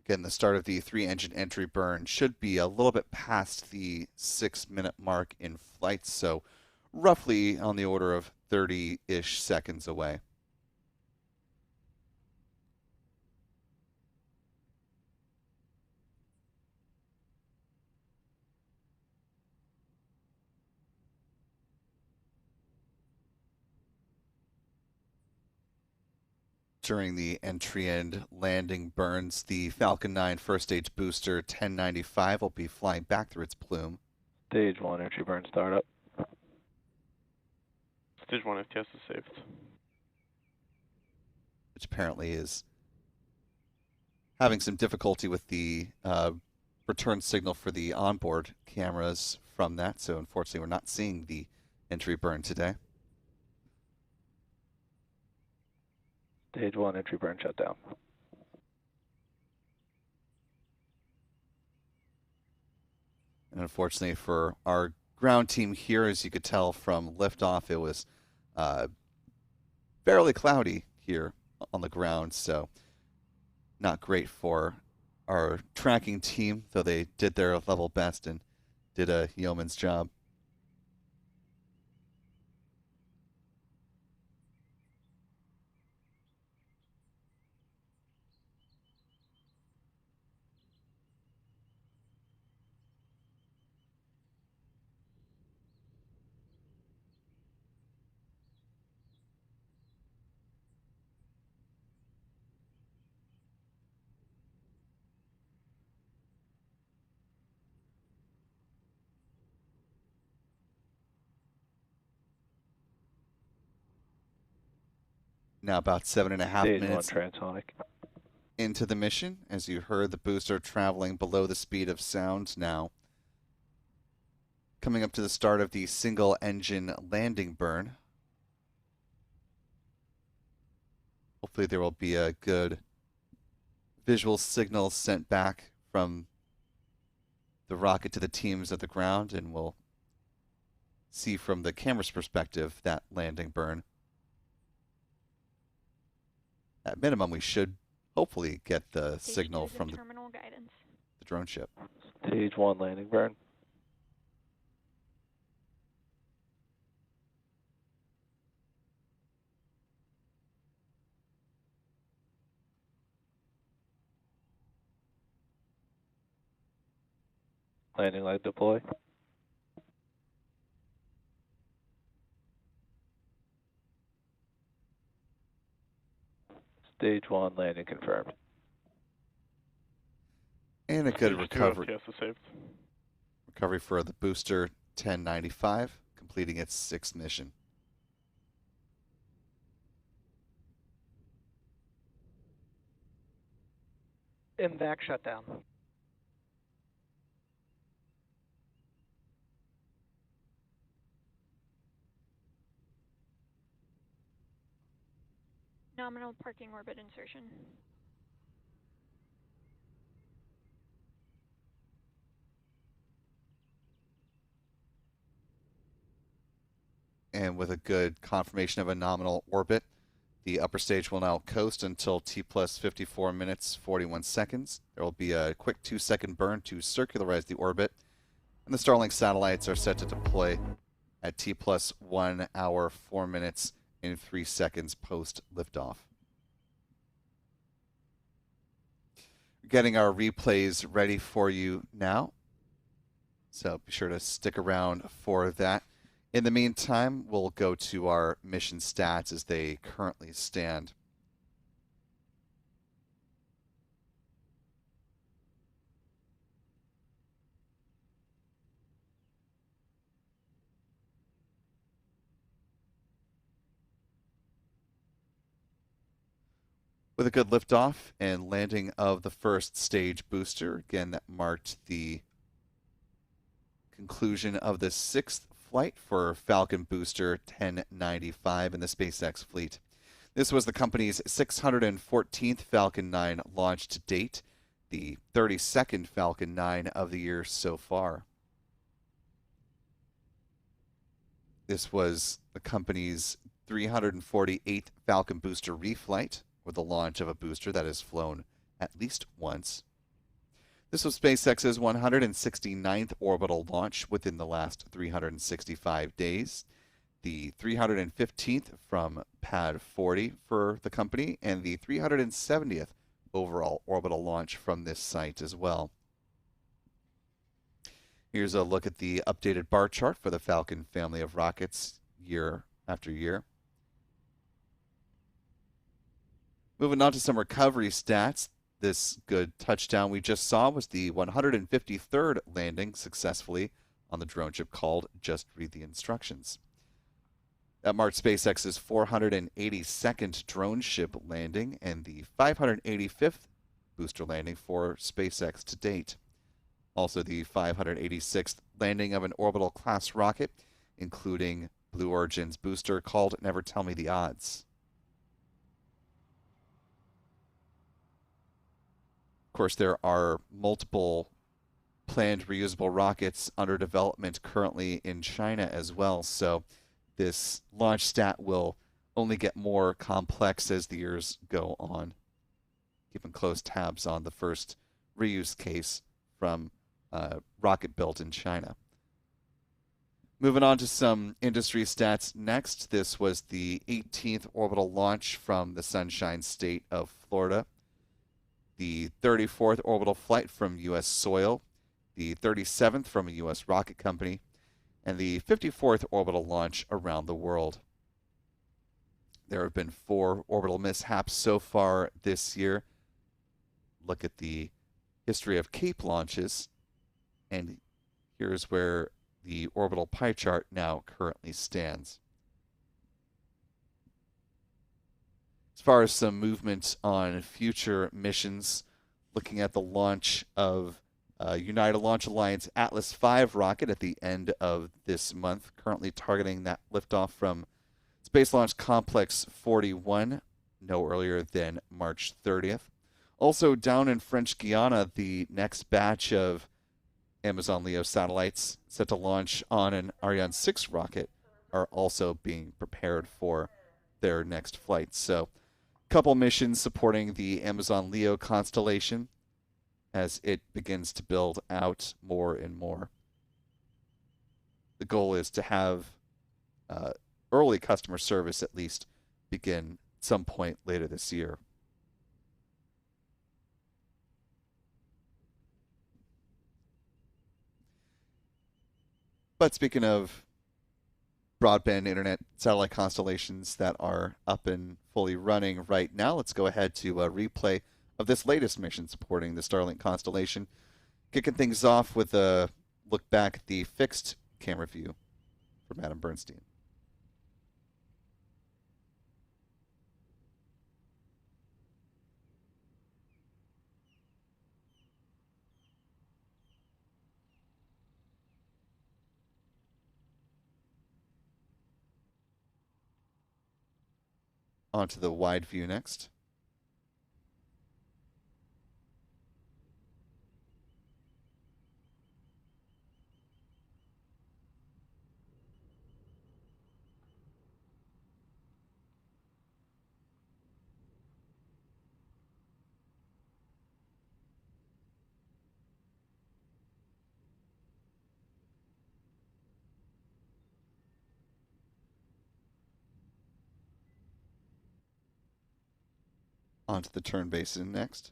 Again, the start of the 3-engine entry burn should be a little bit past the 6-minute mark in flight, so roughly on the order of 30-ish seconds away. During the entry and landing burns, the Falcon 9 first stage booster 1095 will be flying back through its plume. Stage 1 entry burn startup. Stage 1 FTS is saved. Which apparently is having some difficulty with the return signal for the onboard cameras from that, so unfortunately we're not seeing the entry burn today. Stage 1 entry burn shutdown. And unfortunately for our ground team here, as you could tell from liftoff, it was fairly cloudy here on the ground, so not great for our tracking team, though they did their level best and did a yeoman's job. Now about 7.5 Stage 1 minutes transonic. into the mission. As you heard, the booster traveling below the speed of sound now. Coming up to the start of the single engine landing burn. Hopefully there will be a good visual signal sent back from the rocket to the teams at the ground, and we'll see from the camera's perspective that landing burn. At minimum, we should hopefully get the Stage signal 2 is in from the terminal guidance. drone ship. Stage 1 landing burn. Landing light deploy. Stage 1 landing confirmed. And a good Stage 2 recovery STS is saved. for the booster 1095, completing its 6th mission. MVAC shutdown. Nominal parking orbit insertion. And with a good confirmation of a nominal orbit, the upper stage will now coast until T plus 54 minutes 41 seconds. There will be a quick 2-second burn to circularize the orbit, and the Starlink satellites are set to deploy at T plus 1 hour 4 minutes and 3 seconds post liftoff. Getting our replays ready for you now, so be sure to stick around for that. In the meantime, we'll go to our mission stats as they currently stand. With a good liftoff and landing of the first stage booster, again, that marked the conclusion of the 6th flight for Falcon Booster 1095 in the SpaceX fleet. This was the company's 614th Falcon 9 launch to date, the 32nd Falcon 9 of the year so far. This was the company's 348th Falcon Booster reflight, or the launch of a booster that has flown at least once. This was SpaceX's 169th orbital launch within the last 365 days, the 315th from Pad 40 for the company, and the 370th overall orbital launch from this site as well. Here's a look at the updated bar chart for the Falcon family of rockets year after year. Moving on to some recovery stats. This good touchdown we just saw was the 153rd landing successfully on the drone ship called Just Read the Instructions. That marked SpaceX's 482nd drone ship landing and the 585th booster landing for SpaceX to date. Also the 586th landing of an orbital class rocket, including Blue Origin's booster called Never Tell Me the Odds. Of course, there are multiple planned reusable rockets under development currently in China as well, so this launch stat will only get more complex as the years go on. Keeping close tabs on the first reuse case from rocket built in China. Moving on to some industry stats next. This was the 18th orbital launch from the Sunshine State of Florida, the 34th orbital flight from U.S. soil, the 37th from a U.S. rocket company, and the 54th orbital launch around the world. There have been 4 orbital mishaps so far this year. Look at the history of Cape launches, and here's where the orbital pie chart now currently stands. As far as some movement on future missions, looking at the launch of United Launch Alliance Atlas V rocket at the end of this month, currently targeting that liftoff from Space Launch Complex 41 no earlier than March 30th. Also down in French Guiana, the next batch of Amazon LEO satellites set to launch on an Ariane 6 rocket are also being prepared for their next flight. So a couple missions supporting the Amazon LEO constellation as it begins to build out more and more. The goal is to have early customer service at least begin some point later this year. But speaking of broadband internet satellite constellations that are up and fully running right now. Let's go ahead to a replay of this latest mission supporting the Starlink constellation. Kicking things off with a look back at the fixed camera view from Adam Bernstein. Onto the wide view next. Onto the turn basin next.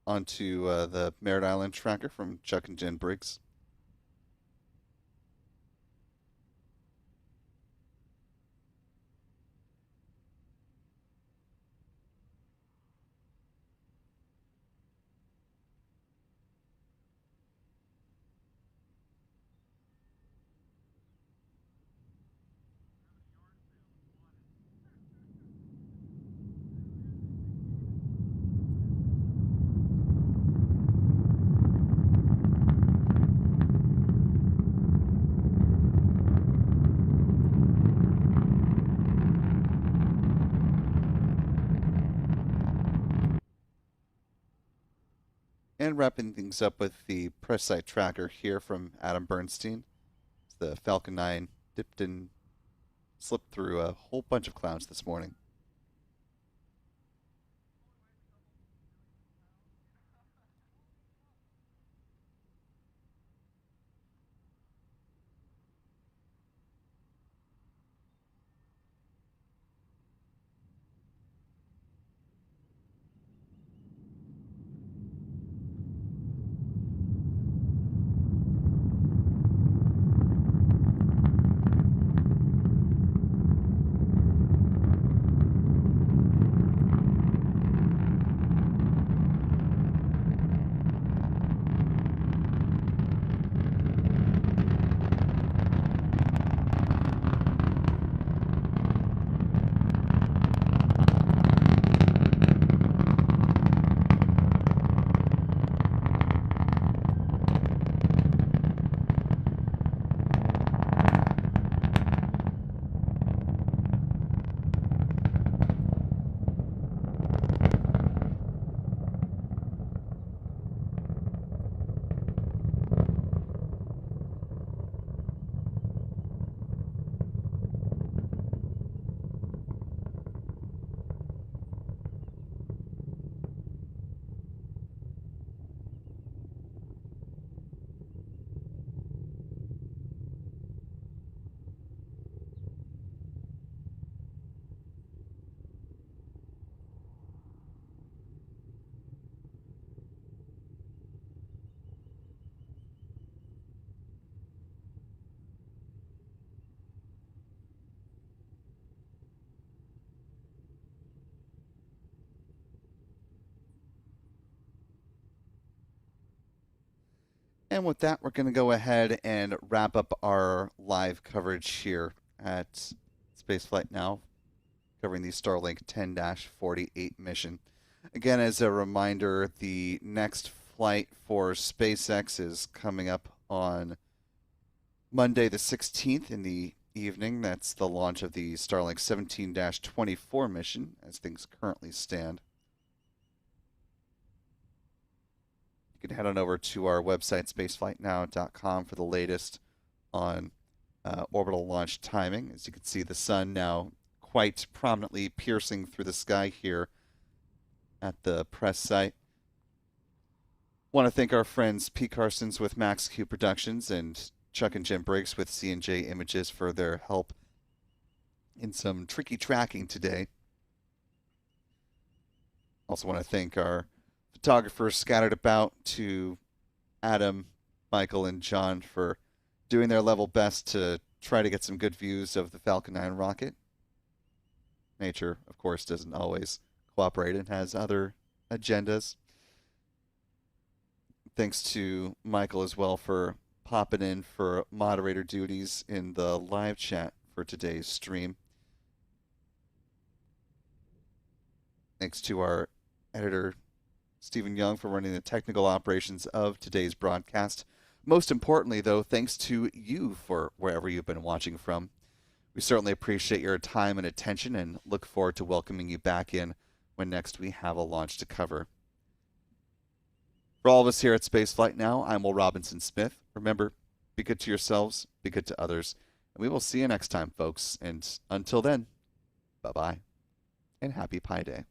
Onto the Merritt Island tracker from Chuck and Jen Briggs. And wrapping things up with the press site tracker here from Adam Bernstein. The Falcon 9 dipped and slipped through a whole bunch of clouds this morning. And with that, we're going to go ahead and wrap up our live coverage here at Spaceflight Now, covering the Starlink 10-48 mission. Again, as a reminder, the next flight for SpaceX is coming up on Monday the 16th in the evening. That's the launch of the Starlink 17-24 mission as things currently stand. You can head on over to our website, spaceflightnow.com, for the latest on orbital launch timing. As you can see, the sun now quite prominently piercing through the sky here at the press site. Want to thank our friends Pete Carsons with Max Q Productions and Chuck and Jim Briggs with C&J Images for their help in some tricky tracking today. Also want to thank our photographers scattered about, to Adam, Michael, and John for doing their level best to try to get some good views of the Falcon 9 rocket. Nature, of course, doesn't always cooperate and has other agendas. Thanks to Michael as well for popping in for moderator duties in the live chat for today's stream. Thanks to our editor, Stephen Young, for running the technical operations of today's broadcast. Most importantly, though, thanks to you for wherever you've been watching from. We certainly appreciate your time and attention and look forward to welcoming you back in when next we have a launch to cover. For all of us here at Spaceflight Now, I'm Will Robinson Smith. Remember, be good to yourselves, be good to others, and we will see you next time, folks. And until then, bye-bye, and happy Pi Day.